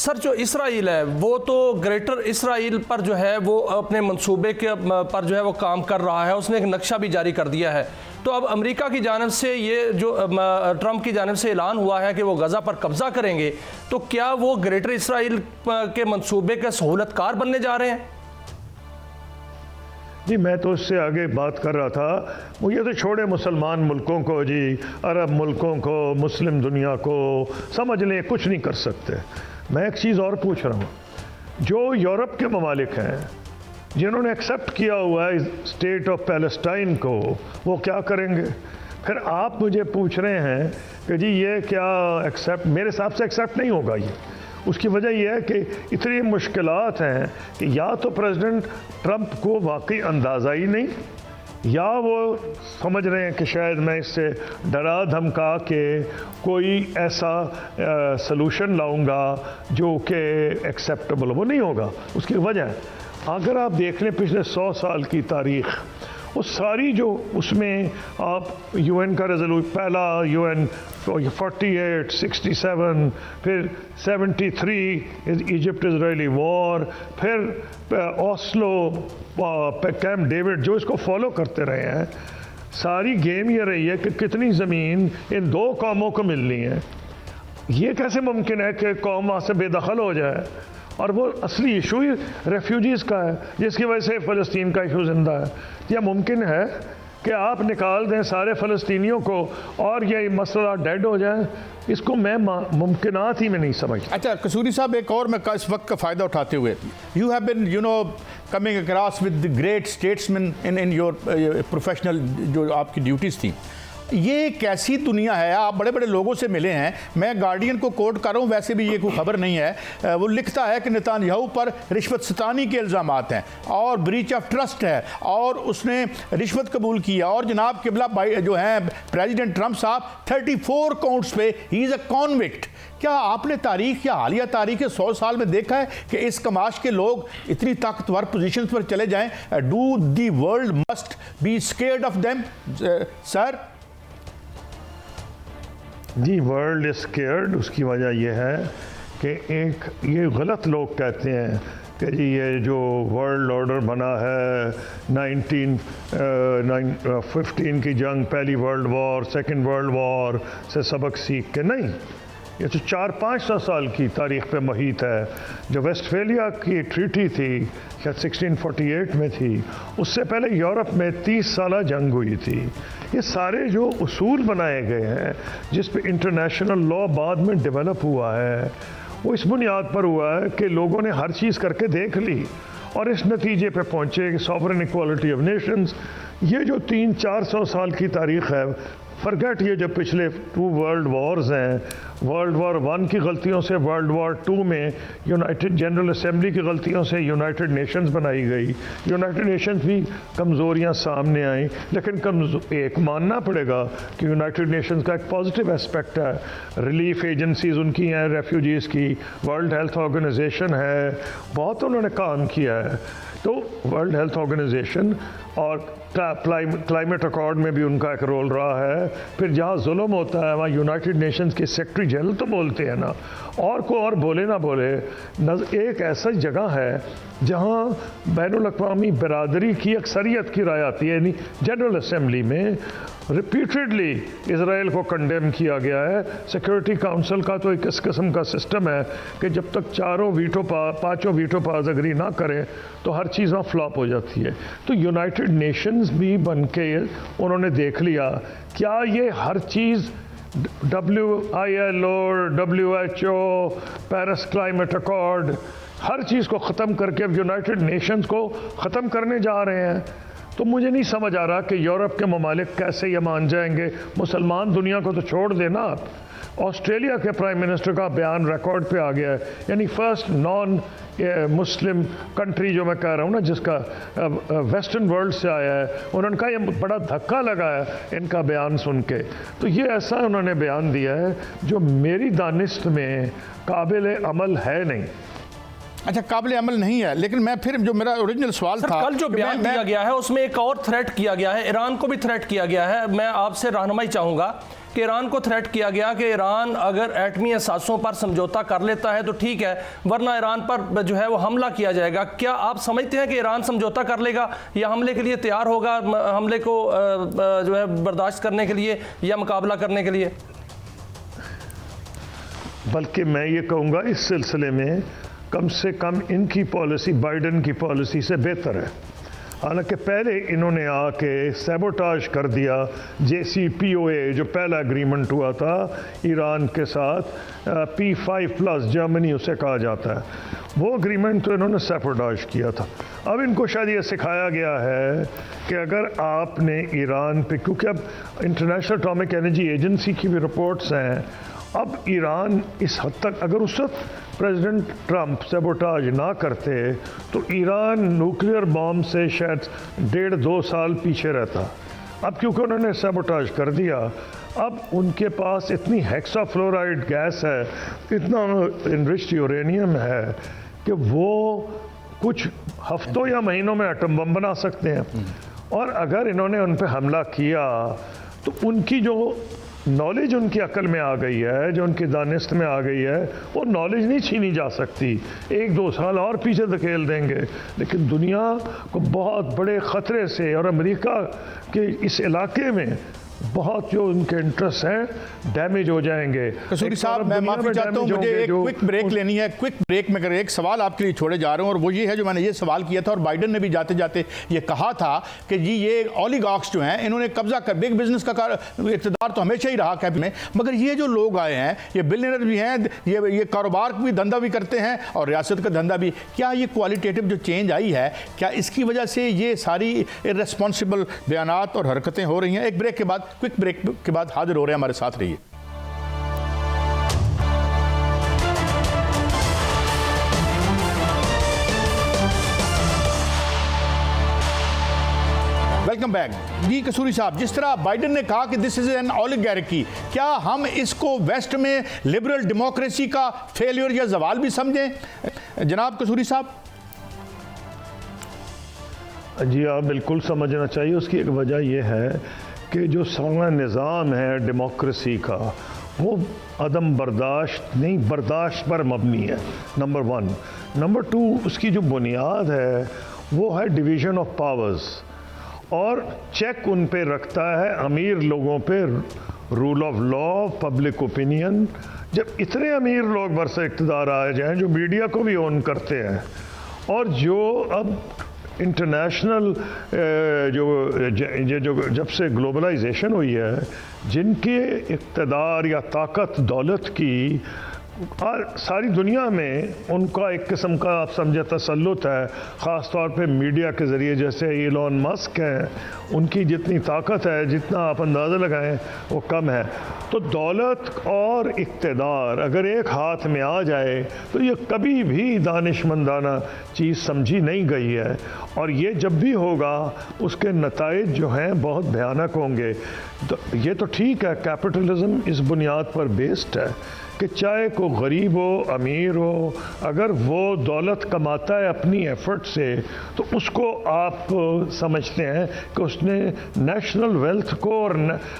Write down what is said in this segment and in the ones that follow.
سر جو اسرائیل ہے وہ تو گریٹر اسرائیل پر جو ہے وہ اپنے منصوبے کے پر جو ہے وہ کام کر رہا ہے، اس نے ایک نقشہ بھی جاری کر دیا ہے. تو اب امریکہ کی جانب سے یہ جو ٹرمپ کی جانب سے اعلان ہوا ہے کہ وہ غزہ پر قبضہ کریں گے، تو کیا وہ گریٹر اسرائیل کے منصوبے کے سہولت کار بننے جا رہے ہیں؟ جی میں تو اس سے آگے بات کر رہا تھا، وہ یہ تو چھوڑے مسلمان ملکوں کو، جی عرب ملکوں کو، مسلم دنیا کو، سمجھ لیں کچھ نہیں کر سکتے. میں ایک چیز اور پوچھ رہا ہوں، جو یورپ کے ممالک ہیں جنہوں نے ایکسیپٹ کیا ہوا ہے اسٹیٹ آف پیلسٹائن کو، وہ کیا کریں گے؟ پھر آپ مجھے پوچھ رہے ہیں کہ جی یہ کیا ایکسیپٹ، میرے حساب سے ایکسیپٹ نہیں ہوگا یہ. اس کی وجہ یہ ہے کہ اتنی مشکلات ہیں کہ یا تو پریزیڈنٹ ٹرمپ کو واقعی اندازہ ہی نہیں، یا وہ سمجھ رہے ہیں کہ شاید میں اس سے ڈرا دھمکا کے کوئی ایسا سلوشن لاؤں گا جو کہ ایکسیپٹیبل وہ نہیں ہوگا. اس کی وجہ اگر آپ دیکھ لیں پچھلے 100 سال کی تاریخ، وہ ساری جو اس میں آپ یو این کا ریزولوشن، پہلا یو این 48 67، پھر 73 ایجپٹ اسرائیلی وار، پھر اوسلو، کیمپ ڈیوڈ، جو اس کو فالو کرتے رہے ہیں، ساری گیم یہ رہی ہے کہ کتنی زمین ان دو قوموں کو ملنی ہے. یہ کیسے ممکن ہے کہ قوم وہاں سے بے دخل ہو جائے؟ اور وہ اصلی ایشو ہی ریفیوجیز کا ہے جس کی وجہ سے فلسطین کا ایشو زندہ ہے. یہ ممکن ہے کہ آپ نکال دیں سارے فلسطینیوں کو اور یہ مسئلہ ڈیڈ ہو جائے؟ اس کو میں ممکنات ہی میں نہیں سمجھتا. اچھا قصوری صاحب، ایک اور میں اس وقت کا فائدہ اٹھاتے ہوئے، you have been coming across with the great statesmen in your professional جو آپ کی ڈیوٹیز تھیں. یہ کیسی دنیا ہے؟ آپ بڑے بڑے لوگوں سے ملے ہیں. میں گارڈین کو کوٹ کر رہا ہوں، ویسے بھی یہ کوئی خبر نہیں ہے. وہ لکھتا ہے کہ نتان یاہو پر رشوت ستانی کے الزامات ہیں اور بریچ آف ٹرسٹ ہے اور اس نے رشوت قبول کیا، اور جناب قبلہ جو ہیں پریزیڈنٹ ٹرمپ صاحب 34 کاؤنٹس پہ ہی از اے کانوکٹ. کیا آپ نے تاریخ یا حالیہ تاریخ 100 سال میں دیکھا ہے کہ اس کماش کے لوگ اتنی طاقتور پوزیشنز پر چلے جائیں؟ Do the world must be scared of them sir? جی ورلڈ از اسکیئرڈ. اس کی وجہ یہ ہے کہ ایک یہ غلط لوگ کہتے ہیں کہ جی یہ جو ورلڈ آرڈر بنا ہے 1915 کی جنگ، پہلی world war, second world war سے سبق سیکھ کے نہیں. یہ تو 400-500 سال کی تاریخ پہ محیط ہے. جو ویسٹفیلیا کی ٹریٹی تھی شاید 1648 میں تھی، اس سے پہلے یورپ میں 30 سالہ جنگ ہوئی تھی. یہ سارے جو اصول بنائے گئے ہیں جس پہ انٹرنیشنل لا بعد میں ڈیولپ ہوا ہے، وہ اس بنیاد پر ہوا ہے کہ لوگوں نے ہر چیز کر کے دیکھ لی اور اس نتیجے پہ پہنچے کہ سوورن ایکوالٹی آف نیشنز. یہ جو 300-400 سال کی تاریخ ہے، فرگیٹ یہ جو پچھلے 2 ورلڈ وارز ہیں، ورلڈ وار 1 کی غلطیوں سے ورلڈ وار 2 میں یونائٹڈ جنرل اسمبلی کی غلطیوں سے یونائٹڈ نیشنز بنائی گئی. یونائٹڈ نیشنز بھی کمزوریاں سامنے آئیں، لیکن ایک ماننا پڑے گا کہ یونائٹڈ نیشنز کا ایک پازیٹیو اسپیکٹ ہے. ریلیف ایجنسیز ان کی ہیں ریفیوجیز کی، ورلڈ ہیلتھ آرگنائزیشن ہے، بہت انہوں نے کام کیا ہے. تو ورلڈ ہیلتھ آرگنائزیشن اور کلائمیٹ اکارڈ میں بھی ان کا ایک رول رہا ہے. پھر جہاں ظلم ہوتا ہے وہاں یونائٹڈ نیشنز کے سیکرٹری جنرل تو بولتے ہیں نا، اور کو اور بولے نہ بولے. ایک ایسا جگہ ہے جہاں بین الاقوامی برادری کی اکثریت کی رائے آتی ہے، یعنی جنرل اسمبلی میں ریپیٹڈلی اسرائیل کو کنڈیم کیا گیا ہے. سیکورٹی کاؤنسل کا تو ایک اس قسم کا سسٹم ہے کہ جب تک پانچوں ویٹو پاس اگری نہ کریں تو ہر چیز وہاں فلاپ ہو جاتی ہے. تو یونائٹڈ نیشنز بھی بن کے انہوں نے دیکھ لیا کیا یہ ہر چیز ILO، WHO، Paris climate accord, ہر چیز کو ختم کر کے اب یونائٹڈ نیشنز کو ختم کرنے جا رہے ہیں. تو مجھے نہیں سمجھ آ رہا کہ یورپ کے ممالک کیسے یہ مان جائیں گے. مسلمان دنیا کو تو چھوڑ دینا آپ. آسٹریلیا کے پرائم منسٹر کا بیان ریکارڈ پہ آ گیا ہے، یعنی فرسٹ نان مسلم کنٹری جو میں کہہ رہا ہوں نا، جس کا ویسٹرن ورلڈ سے آیا ہے. انہوں نے کہا یہ بڑا دھکا لگا ہے ان کا بیان سن کے. تو یہ ایسا انہوں نے بیان دیا ہے جو میری دانست میں قابل عمل ہے نہیں. اچھا قابل عمل نہیں ہے، لیکن میں پھر جو میرا اوریجنل سوال تھا، کل جو بیان دیا گیا ہے اس میں ایک اور تھریٹ کیا گیا ہے، ایران کو بھی تھریٹ کیا گیا ہے. میں آپ سے رہنمائی چاہوں گا کہ ایران کو تھریٹ کیا گیا کہ ایران اگر ایٹمی اثاثوں پر سمجھوتا کر لیتا ہے تو ٹھیک ہے، ورنہ ایران پر جو ہے وہ حملہ کیا جائے گا. کیا آپ سمجھتے ہیں کہ ایران سمجھوتا کر لے گا یا حملے کے لیے تیار ہوگا، حملے کو جو ہے برداشت کرنے کے لیے یا مقابلہ کرنے کے لیے؟ بلکہ میں یہ کہوں گا اس سلسلے میں کم سے کم ان کی پالیسی بائیڈن کی پالیسی سے بہتر ہے. حالانکہ پہلے انہوں نے آ کے سیبوٹاج کر دیا JCPOA جو پہلا اگریمنٹ ہوا تھا ایران کے ساتھ، P5+ جرمنی اسے کہا جاتا ہے، وہ اگریمنٹ تو انہوں نے سیبوٹاج کیا تھا. اب ان کو شاید یہ سکھایا گیا ہے کہ اگر آپ نے ایران پہ، کیونکہ اب انٹرنیشنل اٹامک انرجی ایجنسی کی بھی رپورٹس ہیں، اب ایران اس حد تک، اگر اس وقت پریزیڈنٹ ٹرمپ سیبوٹاج نہ کرتے تو ایران نیوکلیئر بام سے شاید 1.5-2 سال پیچھے رہتا. اب کیونکہ انہوں نے سیبوٹاج کر دیا، اب ان کے پاس اتنی ہیکسا فلورائڈ گیس ہے، اتنا انرچڈ یورینیم ہے کہ وہ کچھ ہفتوں یا مہینوں میں ایٹم بم بنا سکتے ہیں. اور اگر انہوں نے ان پہ حملہ کیا تو ان کی جو نالج ان کی عقل میں آ گئی ہے، جو ان کی دانست میں آ گئی ہے، وہ نالج نہیں چھینی جا سکتی. 1-2 سال اور پیچھے دھکیل دیں گے، لیکن دنیا کو بہت بڑے خطرے سے، اور امریکہ کے اس علاقے میں بہت جو ان کے انٹرسٹ ہیں ڈیمیج ہو جائیں گے. قصوری صاحب میں معافی چاہتا ہوں، مجھے ایک کوئک بریک لینی ہے. کوئک بریک میں ایک سوال آپ کے لیے چھوڑے جا رہا ہوں، اور وہ یہ ہے جو میں نے یہ سوال کیا تھا اور بائیڈن نے بھی جاتے جاتے یہ کہا تھا کہ جی یہ اولیگارکس جو ہیں انہوں نے قبضہ کر، بگ بزنس کا اقتدار تو ہمیشہ ہی رہا ہے، مگر یہ جو لوگ آئے ہیں یہ بلینئر بھی ہیں، یہ کاروبار بھی دھندا بھی کرتے ہیں اور ریاست کا دھندا بھی. کیا یہ کوالٹیٹیو جو چینج آئی ہے، کیا اس کی وجہ سے یہ ساری ارریسپانسبل بیانات اور حرکتیں ہو رہی ہیں؟ ایک بریک کے بعد، کوئک بریک کے بعد حاضر ہو رہے ہیں، ہمارے ساتھ رہیے. Welcome back. جی قصوری صاحب، جس طرح بائیڈن نے کہا کہ دس از این اولیگارکی، کیا ہم اس کو ویسٹ میں لبرل ڈیموکریسی کا فیلیور یا زوال بھی سمجھیں؟ جناب قصوری صاحب. جی ہاں، بالکل سمجھنا چاہیے. اس کی ایک وجہ یہ ہے کہ جو سارا نظام ہے ڈیموکریسی کا وہ عدم برداشت نہیں، برداشت پر مبنی ہے، نمبر 1. نمبر 2، اس کی جو بنیاد ہے وہ ہے ڈویژن آف پاورز، اور چیک ان پہ رکھتا ہے امیر لوگوں پہ، rule of law, public opinion. جب اتنے امیر لوگ برسر اقتدار آ جائیں جو میڈیا کو بھی اون کرتے ہیں، اور جو اب انٹرنیشنل جب سے گلوبلائزیشن ہوئی ہے، جن کے اقتدار یا طاقت دولت کی ساری دنیا میں ان کا ایک قسم کا آپ سمجھے تسلط ہے، خاص طور پہ میڈیا کے ذریعے. جیسے ایلون مسک ہیں، ان کی جتنی طاقت ہے، جتنا آپ اندازہ لگائیں وہ کم ہے. تو دولت اور اقتدار اگر ایک ہاتھ میں آ جائے تو یہ کبھی بھی دانش مندانہ چیز سمجھی نہیں گئی ہے، اور یہ جب بھی ہوگا اس کے نتائج جو ہیں بہت بھیانک ہوں گے. یہ تو ٹھیک ہے، کیپٹلزم اس بنیاد پر بیسڈ ہے کہ چاہے کو غریب ہو، امیر ہو، اگر وہ دولت کماتا ہے اپنی ایفرٹ سے تو اس کو آپ سمجھتے ہیں کہ اس نے نیشنل ویلتھ کو اور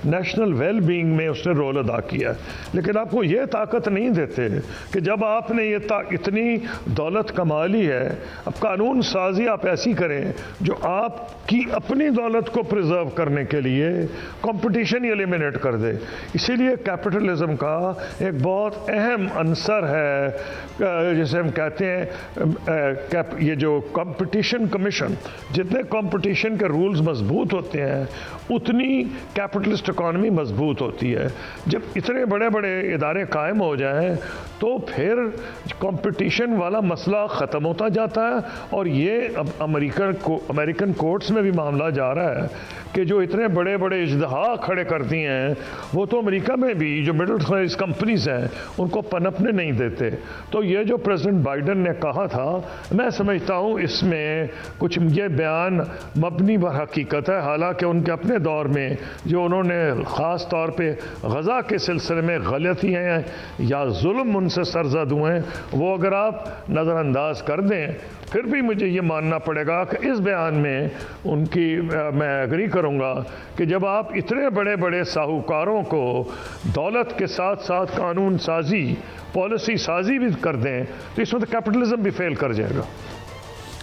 نیشنل ویل بینگ میں اس نے رول ادا کیا. لیکن آپ کو یہ طاقت نہیں دیتے کہ جب آپ نے یہ اتنی دولت کما لی ہے، اب قانون سازی آپ ایسی کریں جو آپ کی اپنی دولت کو پریزرو کرنے کے لیے کمپٹیشن ایلیمنیٹ کر دے. اسی لیے کیپٹلزم کا ایک بہت اہم عنصر ہے جسے ہم کہتے ہیں یہ جو کمپٹیشن کمیشن. جتنے کمپٹیشن کے رولز مضبوط ہوتے ہیں اتنی کیپٹلسٹ اکانومی مضبوط ہوتی ہے. جب اتنے بڑے بڑے ادارے قائم ہو جائیں تو پھر کمپٹیشن والا مسئلہ ختم ہوتا جاتا ہے. اور یہ اب امریکن کورٹس میں بھی معاملہ جا رہا ہے کہ جو اتنے بڑے بڑے اژدہا کھڑے کرتی ہیں وہ تو امریکہ میں بھی جو مڈل سائز کمپنیز ہیں ان کو پنپنے نہیں دیتے. تو یہ جو پریزیڈنٹ بائیڈن نے کہا تھا، میں سمجھتا ہوں اس میں کچھ یہ بیان مبنی بر حقیقت ہے. حالانکہ ان کے اپنے دور میں جو انہوں نے خاص طور پہ غزہ کے سلسلے میں غلطیاں ہیں یا ظلم ان سے سرزد ہوئے ہیں وہ اگر آپ نظر انداز کر دیں، پھر بھی مجھے یہ ماننا پڑے گا کہ اس بیان میں ان کی میں ایگری کروں گا کہ جب آپ اتنے بڑے بڑے ساہوکاروں کو دولت کے ساتھ ساتھ قانون سازی، پالیسی سازی بھی کر دیں تو اس میں تو کیپٹلزم بھی فیل کر جائے گا۔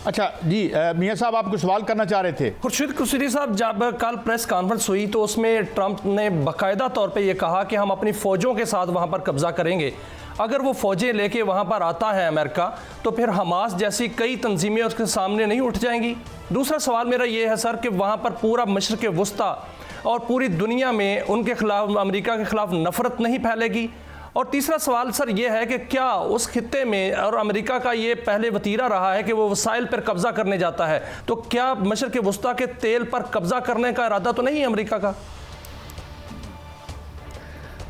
اچھا جی، میاں صاحب آپ کو سوال کرنا چاہ رہے تھے۔ خورشید قصوری صاحب، جب کل پریس کانفرنس ہوئی تو اس میں ٹرمپ نے باقاعدہ طور پہ یہ کہا کہ ہم اپنی فوجوں کے ساتھ وہاں پر قبضہ کریں گے، اگر وہ فوجیں لے کے وہاں پر آتا ہے امریکہ تو پھر حماس جیسی کئی تنظیمیں اس کے سامنے نہیں اٹھ جائیں گی؟ دوسرا سوال میرا یہ ہے سر کہ وہاں پر پورا مشرق وسطیٰ اور پوری دنیا میں ان کے خلاف، امریکہ کے خلاف نفرت نہیں پھیلے گی؟ اور تیسرا سوال سر یہ ہے کہ کیا اس خطے میں، اور امریکہ کا یہ پہلے وتیرہ رہا ہے کہ وہ وسائل پر قبضہ کرنے جاتا ہے، تو کیا مشرق وسطیٰ کے تیل پر قبضہ کرنے کا ارادہ تو نہیں ہے امریکہ کا؟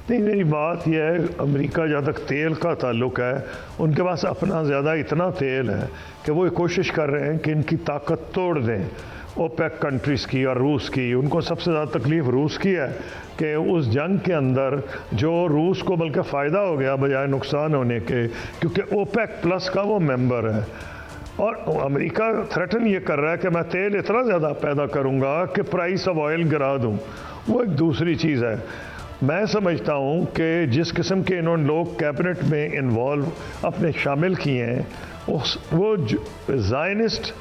نہیں، میری بات یہ ہے امریکہ جہاں تک تیل کا تعلق ہے ان کے پاس اپنا زیادہ اتنا تیل ہے کہ وہ کوشش کر رہے ہیں کہ ان کی طاقت توڑ دیں اوپیک کنٹریز کی اور روس کی۔ ان کو سب سے زیادہ تکلیف روس کی ہے کہ اس جنگ کے اندر جو روس کو بلکہ فائدہ ہو گیا بجائے نقصان ہونے کے، کیونکہ اوپیک پلس کا وہ ممبر ہے، اور امریکہ تھریٹن یہ کر رہا ہے کہ میں تیل اتنا زیادہ پیدا کروں گا کہ پرائس آف آئل گرا دوں۔ وہ ایک دوسری چیز ہے۔ میں سمجھتا ہوں کہ جس قسم کے انہوں نے لوگ کیبنٹ میں انوالو اپنے شامل کیے ہیں وہ زائنسٹ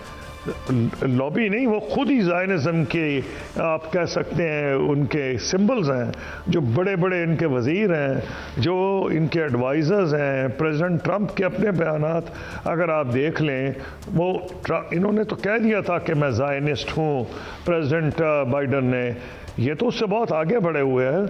لابی نہیں، وہ خود ہی زائنزم کے آپ کہہ سکتے ہیں ان کے سمبلز ہیں، جو بڑے بڑے ان کے وزیر ہیں، جو ان کے ایڈوائزرز ہیں۔ پریزیڈنٹ ٹرمپ کے اپنے بیانات اگر آپ دیکھ لیں، وہ انہوں نے تو کہہ دیا تھا کہ میں زائنسٹ ہوں، پریزیڈنٹ بائیڈن نے، یہ تو اس سے بہت آگے بڑھے ہوئے ہیں۔